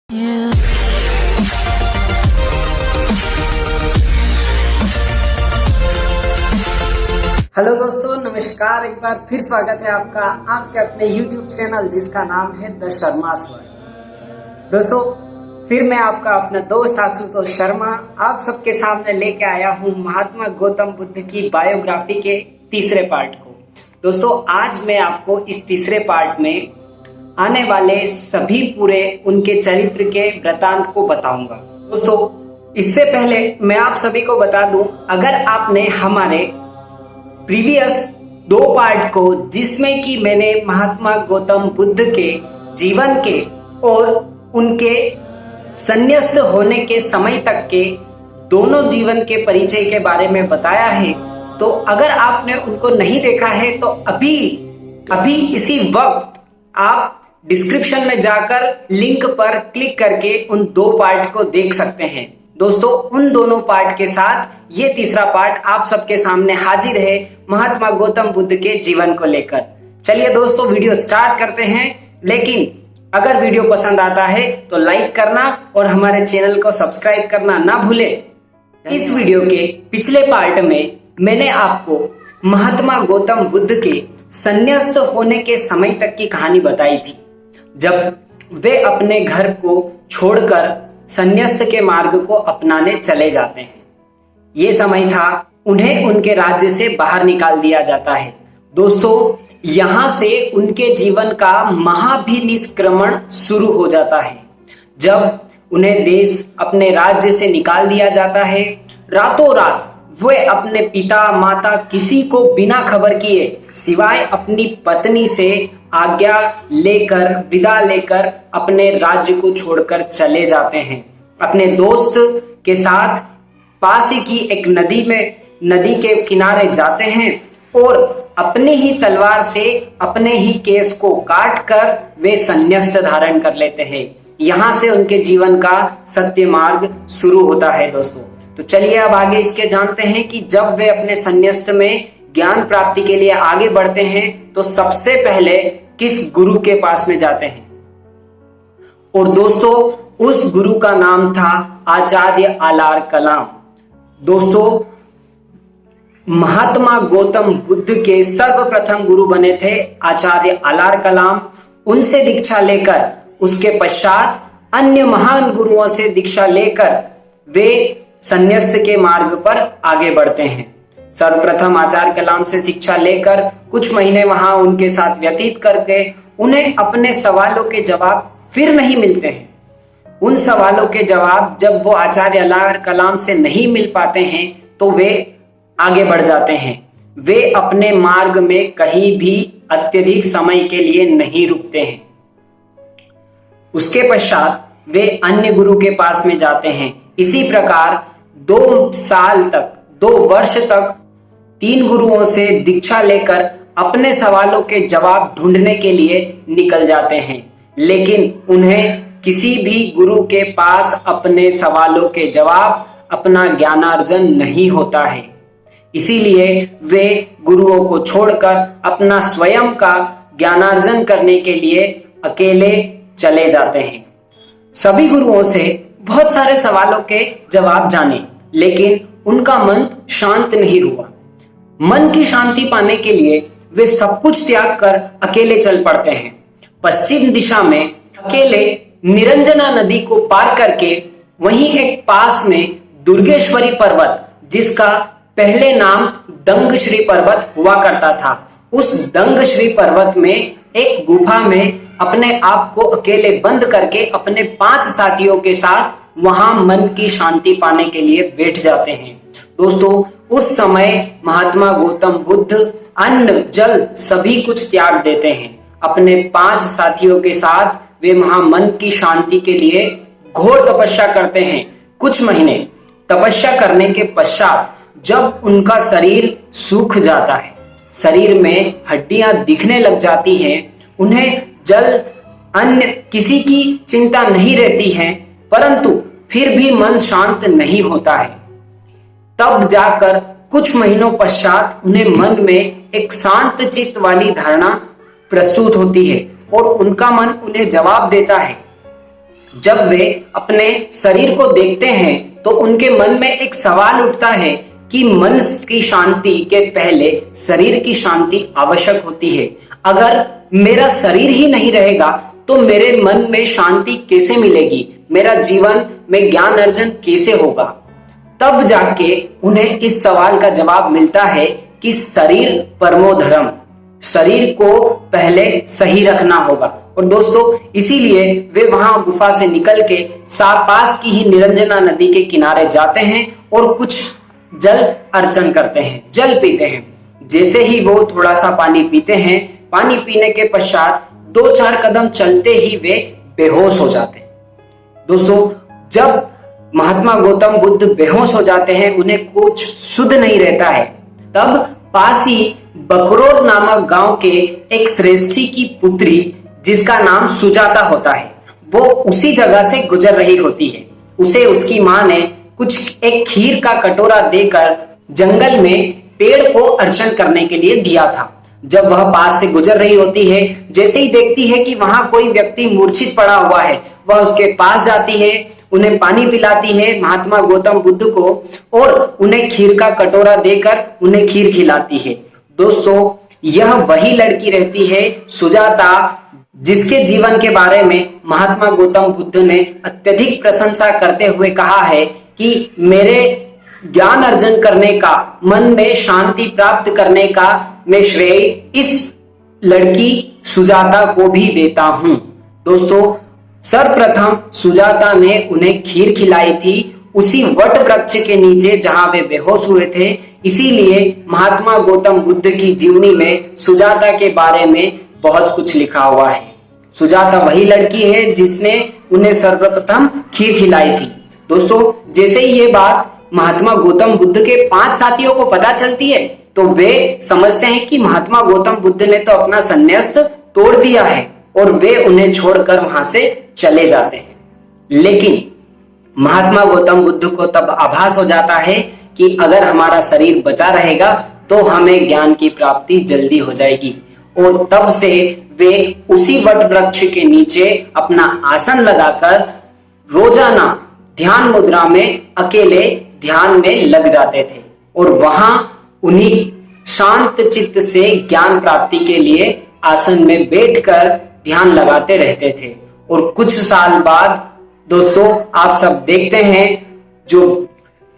Hello दोस्तों, नमस्कार। एक बार फिर स्वागत है आपका आपके अपने YouTube चैनल जिसका नाम है द शर्मा स्वर। दोस्तों, फिर मैं आपका अपना दोस्त आशुतोष शर्मा आप सबके सामने लेके आया हूँ महात्मा गौतम बुद्ध की बायोग्राफी के तीसरे पार्ट को। दोस्तों, आज मैं आपको इस तीसरे पार्ट में आने वाले सभी पूरे उनके चरित्र के वृतांत को बताऊंगा। दोस्तों, इससे पहले मैं आप सभी को बता दूं, अगर आपने हमारे प्रीवियस 2 पार्ट को, जिसमें कि मैंने महात्मा गौतम बुद्ध के जीवन के और उनके संन्यास्त होने के समय तक के दोनों जीवन के परिचय के बारे में बताया है, तो अगर आपने उनको नहीं देखा है तो अभी इसी वक्त आप डिस्क्रिप्शन में जाकर लिंक पर क्लिक करके उन 2 पार्ट को देख सकते हैं। दोस्तों, उन दोनों पार्ट के साथ ये तीसरा पार्ट आप सबके सामने हाजिर है महात्मा गौतम बुद्ध के जीवन को लेकर। चलिए दोस्तों, वीडियो स्टार्ट करते हैं। लेकिन अगर वीडियो पसंद आता है तो लाइक करना और हमारे चैनल को सब्सक्राइब करना ना भूले। इस वीडियो के पिछले पार्ट में मैंने आपको महात्मा गौतम बुद्ध के संन्यास्त होने के समय तक की कहानी बताई थी, जब वे अपने घर को छोड़कर संन्यास्त के मार्ग को अपनाने चले जाते हैं। ये समय था, उन्हें उनके राज्य से बाहर निकाल दिया जाता है। दोस्तों, यहां से उनके जीवन का महाभिनिष्क्रमण शुरू हो जाता है। जब उन्हें देश अपने राज्य से निकाल दिया जाता है, रातों रात वे अपने पिता माता किसी को बिना खबर किए, सिवाय अपनी पत्नी से आज्ञा लेकर, विदा लेकर अपने राज्य को छोड़कर चले जाते हैं। अपने दोस्त के साथ पास ही की एक नदी के किनारे जाते हैं और अपने ही तलवार से अपने ही केस को काट कर वे संन्यास धारण कर लेते हैं। यहां से उनके जीवन का सत्य मार्ग शुरू होता है। दोस्तों, तो चलिए अब आगे इसके जानते हैं कि जब वे अपने संन्यास में ज्ञान प्राप्ति के लिए आगे बढ़ते हैं तो सबसे पहले किस गुरु के पास में जाते हैं। और दोस्तों, उस गुरु का नाम था आचार्य आलार कलाम। दोस्तों, महात्मा गौतम बुद्ध के सर्वप्रथम गुरु बने थे आचार्य आलार कलाम। उनसे दीक्षा लेकर उसके पश्चात अन्य महान गुरुओं से दीक्षा लेकर वे संन्यास्त के मार्ग पर आगे बढ़ते हैं। सर्वप्रथम आचार्य कलाम से शिक्षा लेकर कुछ महीने वहां उनके साथ व्यतीत करके उन्हें अपने सवालों के जवाब फिर नहीं मिलते हैं। उन सवालों के जवाब जब वो आचार्य आलार कलाम से नहीं मिल पाते हैं तो वे आगे बढ़ जाते हैं। वे अपने मार्ग में कहीं भी अत्यधिक समय के लिए नहीं रुकते हैं। उसके पश्चात वे अन्य गुरु के पास में जाते हैं। इसी प्रकार 2 वर्ष तक 3 गुरुओं से दीक्षा लेकर अपने सवालों के जवाब ढूंढने के लिए निकल जाते हैं, लेकिन उन्हें किसी भी गुरु के पास अपने सवालों के जवाब, अपना ज्ञानार्जन नहीं होता है। इसीलिए वे गुरुओं को छोड़कर अपना स्वयं का ज्ञानार्जन करने के लिए अकेले चले जाते हैं। सभी गुरुओं से बहुत सारे सवालों के जवाब जाने, लेकिन उनका मन शांत नहीं हुआ। मन की शांति पाने के लिए वे सब कुछ त्याग कर अकेले चल पड़ते हैं। पश्चिम दिशा में अकेले निरंजना नदी को पार करके वहीं एक पास में दुर्गेश्वरी पर्वत, जिसका पहले नाम दंगश्री पर्वत हुआ करता था, उस दंगश्री पर्वत में एक गुफा में अपने आप को अकेले बंद करके अपने 5 साथियों के साथ वहां मन की शांति पाने के लिए बैठ जाते हैं। दोस्तों, उस समय महात्मा गौतम बुद्ध अन्न जल सभी कुछ त्याग देते हैं। अपने 5 साथियों के साथ वे वहां मन की शांति के लिए घोर तपस्या करते हैं। कुछ महीने तपस्या करने के पश्चात जब उनका शरीर सूख जाता है, शरीर में हड्डियां दिखने लग जाती हैं, उन्हें जल अन्य किसी की चिंता नहीं रहती है, परंतु फिर भी मन शांत नहीं होता है। तब जाकर कुछ महीनों पश्चात उन्हें मन में एक शांत चित्त वाली धारणा प्रस्तुत होती है और उनका मन उन्हें जवाब देता है। जब वे अपने शरीर को देखते हैं तो उनके मन में एक सवाल उठता है कि मन की शांति के पहले शरीर की शांति आवश्यक होती है। अगर मेरा शरीर ही नहीं रहेगा तो मेरे मन में शांति कैसे मिलेगी, मेरा जीवन में ज्ञान अर्जन कैसे होगा। तब जाके उन्हें इस सवाल का जवाब मिलता है कि शरीर परमो धर्म, शरीर को पहले सही रखना होगा। और दोस्तों इसीलिए वे वहां गुफा से निकल के पास की ही निरंजना नदी के किनारे जाते हैं और कुछ जल अर्चन करते हैं, जल पीते हैं। जैसे ही वो थोड़ा सा पानी पीते हैं, पानी पीने के पश्चात 2-4 कदम चलते ही वे बेहोश हो जाते हैं। दोस्तों जब महात्मा गौतम बुद्ध बेहोश हो जाते हैं, उन्हें कुछ शुद्ध नहीं रहता है, तब पास ही बकरोद नामक गांव के एक श्रेष्ठी की पुत्री जिसका नाम सुजाता होता है, वो उसी जगह से गुजर रही होती है। उसे उसकी मां ने कुछ एक खीर का कटोरा देकर जंगल में पेड़ को अर्चन करने के लिए दिया था। जब वह पास से गुजर रही होती है, जैसे ही देखती है कि वहां कोई व्यक्ति मूर्छित पड़ा हुआ है, वह उसके पास जाती है, उन्हें पानी पिलाती है महात्मा गौतम बुद्ध को और उन्हें खीर का कटोरा देकर उन्हें खीर खिलाती है। दोस्तों यह वही लड़की रहती है सुजाता, जिसके जीवन के बारे में महात्मा गौतम बुद्ध ने अत्यधिक प्रशंसा करते हुए कहा है कि मेरे ज्ञान अर्जन करने का, मन में शांति प्राप्त करने का मैं श्रेय इस लड़की सुजाता को भी देता हूं। दोस्तों सर्वप्रथम सुजाता ने उन्हें खीर खिलाई थी उसी वट वृक्ष के नीचे जहां वे बेहोश हुए थे। इसीलिए महात्मा गौतम बुद्ध की जीवनी में सुजाता के बारे में बहुत कुछ लिखा हुआ है। सुजाता वही लड़की है जिसने उन्हें सर्वप्रथम खीर खिलाई थी। दोस्तों जैसे ही ये बात महात्मा गौतम बुद्ध के 5 साथियों को पता चलती है तो वे समझते हैं कि महात्मा गौतम बुद्ध ने तो अपना संन्यास तोड़ दिया है और वे उन्हें छोड़कर वहां से चले जाते हैं। लेकिन महात्मा गौतम बुद्ध को तब आभास हो जाता है कि अगर हमारा शरीर बचा रहेगा तो हमें ज्ञान की प्राप्ति जल्दी हो जाएगी। और तब से वे उसी वट वृक्ष के नीचे अपना आसन लगाकर रोजाना ध्यान मुद्रा में अकेले ध्यान में लग जाते थे और वहां उन्हीं शांत चित्त से ज्ञान प्राप्ति के लिए आसन में बैठकर ध्यान लगाते रहते थे। और कुछ साल बाद दोस्तों आप सब देखते हैं जो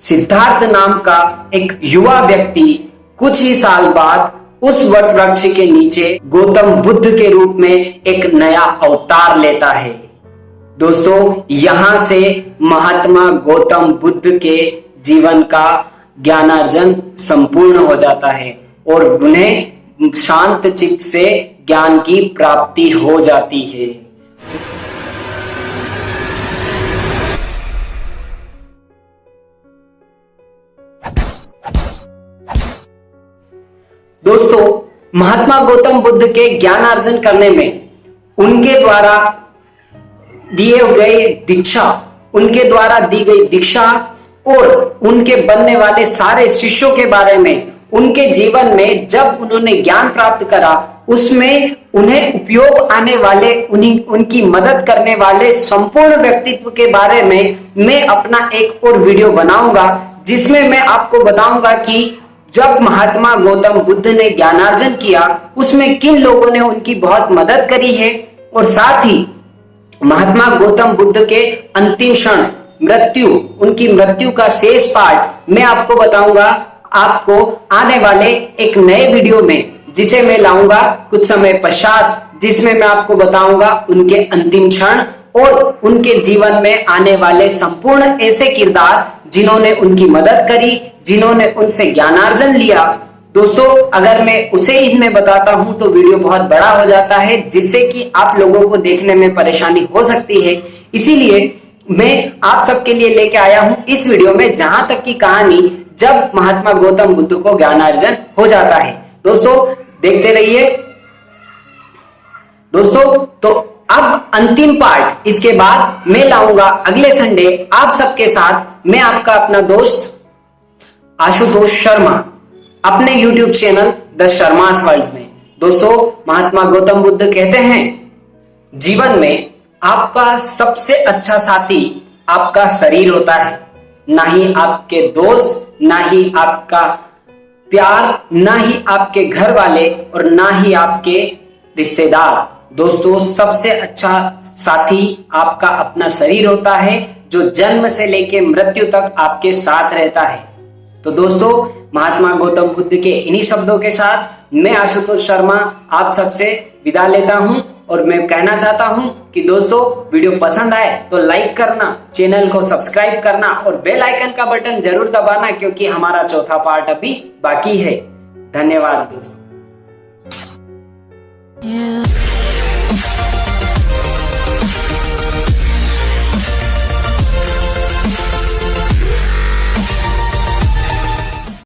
सिद्धार्थ नाम का एक युवा व्यक्ति कुछ ही साल बाद उस वट वृक्ष के नीचे गौतम बुद्ध के रूप में एक नया अवतार लेता है। दोस्तों यहां से महात्मा गौतम बुद्ध के जीवन का ज्ञानार्जन संपूर्ण हो जाता है और उन्हें शांत चित्त से ज्ञान की प्राप्ति हो जाती है। दोस्तों महात्मा गौतम बुद्ध के ज्ञानार्जन करने में उनके द्वारा दिए गए दीक्षा, उनके द्वारा दी गई दीक्षा और उनके बनने वाले सारे शिष्यों के बारे में, उनके जीवन में जब उन्होंने ज्ञान प्राप्त करा उसमें उन्हें उपयोग आने वाले, उनकी मदद करने वाले संपूर्ण व्यक्तित्व के बारे में मैं अपना एक और वीडियो बनाऊंगा, जिसमें मैं आपको बताऊंगा कि जब महात्मा गौतम बुद्ध ने ज्ञानार्जन किया उसमें किन लोगों ने उनकी बहुत मदद करी है। और साथ ही महात्मा गौतम बुद्ध के अंतिम क्षण मृत्यु, उनकी मृत्यु का शेष पार्ट मैं आपको बताऊंगा आपको आने वाले एक नए वीडियो में, जिसे मैं लाऊंगा कुछ समय पश्चात, जिसमें मैं आपको बताऊंगा उनके अंतिम क्षण और उनके जीवन में आने वाले संपूर्ण ऐसे किरदार जिन्होंने उनकी मदद करी, जिन्होंने उनसे ज्ञानार्जन लिया। दोस्तों अगर मैं उसे इनमें बताता हूं तो वीडियो बहुत बड़ा हो जाता है, जिससे कि आप लोगों को देखने में परेशानी हो सकती है। इसीलिए मैं आप सबके लिए लेके आया हूं इस वीडियो में जहां तक की कहानी जब महात्मा गौतम बुद्ध को ज्ञानार्जन हो जाता है। दोस्तों देखते रहिए। दोस्तों तो अब अंतिम पार्ट इसके बाद मैं लाऊंगा अगले संडे आप सबके साथ। मैं आपका अपना दोस्त आशुतोष शर्मा अपने YouTube channel the Sharma's world में। दोस्तों महात्मा गौतम बुद्ध कहते हैं जीवन में आपका सबसे अच्छा साथी आपका शरीर होता है, ना ही आपके दोस्त, ना ही आपका प्यार, ना ही आपके घर वाले और ना ही आपके रिश्तेदार। दोस्तों, सबसे अच्छा साथी आपका अपना शरीर होता है, जो जन्म से लेकर मृत्यु तक आपके साथ रहता है। तो दोस्तों, महात्मा गौतम बुद्ध के इन्हीं शब्दों के साथ मैं आशुतोष शर्मा आप सबसे विदा लेता हूं और मैं कहना चाहता हूं कि दोस्तों, वीडियो पसंद आए तो लाइक करना, चैनल को सब्सक्राइब करना और बेल आइकन का बटन जरूर दबाना, क्योंकि हमारा चौथा पार्ट अभी बाकी है। धन्यवाद दोस्तों।